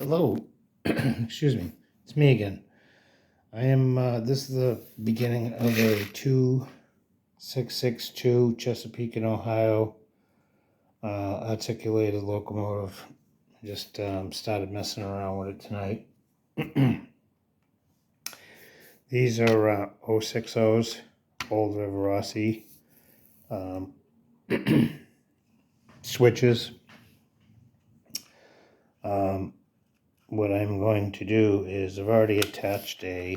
Hello, excuse me, it's me again. I am, this is the beginning of a 2662 Chesapeake in Ohio articulated locomotive. I just started messing around with it tonight. These are 060s, old River Rossi switches. What I'm going to do is I've already attached a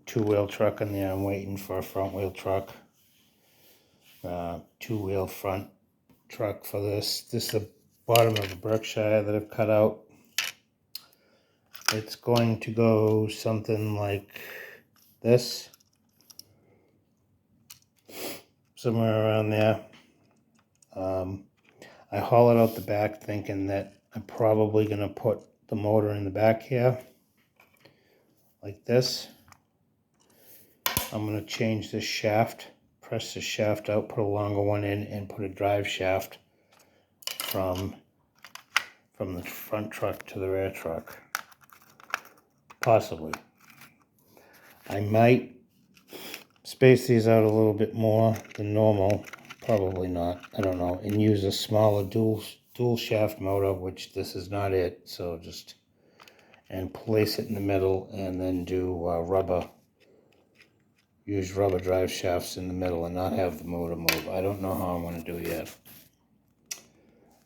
two-wheel truck in there. I'm waiting for a front-wheel truck, two-wheel front truck for this. This is the bottom of a Berkshire that I've cut out. It's going to go something like this, somewhere around there. I haul it out the back thinking that I'm probably going to put the motor in the back here, like this. I'm going to change this shaft, press the shaft out, put a longer one in, and put a drive shaft from the front truck to the rear truck. Possibly. I might space these out a little bit more than normal. Probably not. I don't know. And use a smaller dual shaft motor, which this is not it. So just, and place it in the middle and then do use rubber drive shafts in the middle and not have the motor move. I don't know how I'm going to do yet.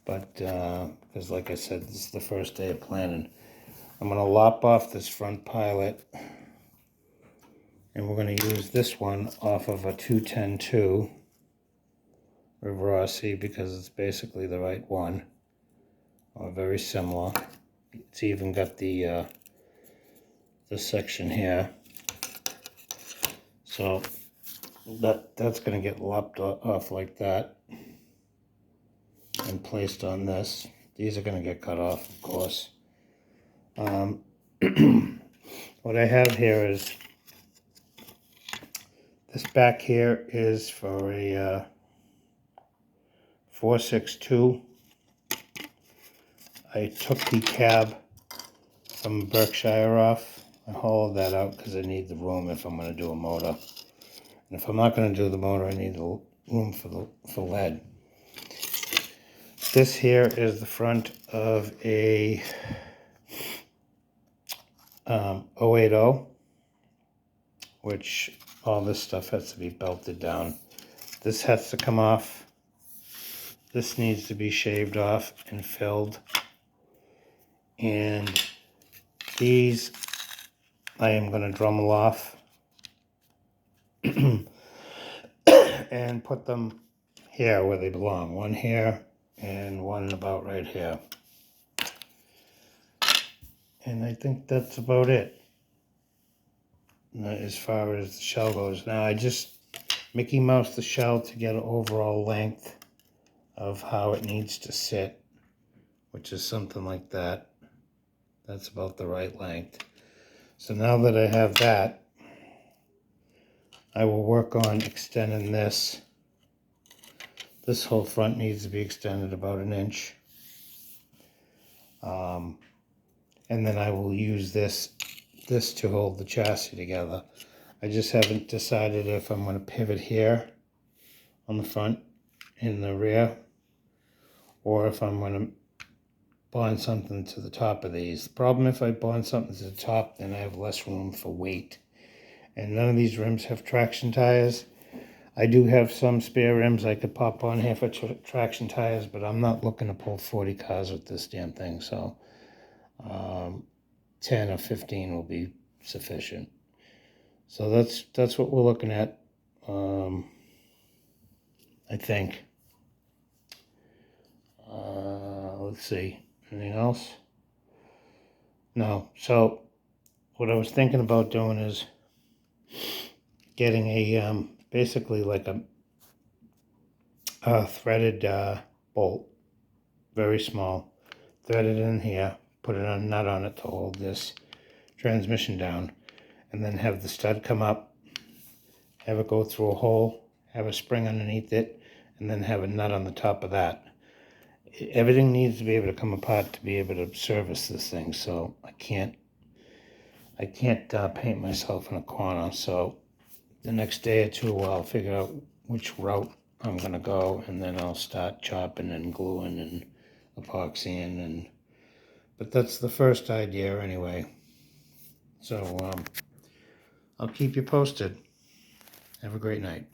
But, because like I said, this is the first day of planning. I'm going to lop off this front pilot. And we're going to use this one off of a 210-2 River Rossi because it's basically the right one, or very similar. It's even got the section here, so that's going to get lopped off like that and placed on this. These are going to get cut off, of course. What I have here is this back here is for a 462. I took the cab from Berkshire off. I hollowed that out because I need the room if I'm going to do a motor. And if I'm not going to do the motor, I need the room for lead. This here is the front of a 080, which all this stuff has to be belted down. This has to come off. This needs to be shaved off and filled. And these I am going to Dremel off and put them here where they belong. One here and one about right here. And I think that's about it as far as the shell goes. Now I just Mickey Mouse the shell to get an overall length of how it needs to sit, which is something like that. That's about the right length. So now that I have that, I will work on extending this. This whole front needs to be extended about 1 inch. And then I will use this to hold the chassis together. I just haven't decided if I'm going to pivot here on the front and the rear, or if I'm going to bond something to the top of these. The problem, if I bond something to the top, then I have less room for weight. And none of these rims have traction tires. I do have some spare rims I could pop on here for traction tires, but I'm not looking to pull 40 cars with this damn thing, so 10 or 15 will be sufficient. So that's what we're looking at, I think. Let's see, anything else? No. So what I was thinking about doing is getting a basically like a threaded bolt, very small, threaded in here, put a nut on it to hold this transmission down, and then have the stud come up, have it go through a hole, have a spring underneath it, and then have a nut on the top of that. everything needs to be able to come apart to be able to service this thing. So I can't paint myself in a corner. So the next day or two, I'll figure out which route I'm gonna go, and then I'll start chopping and gluing and epoxying. But that's the first idea anyway. So I'll keep you posted. Have a great night.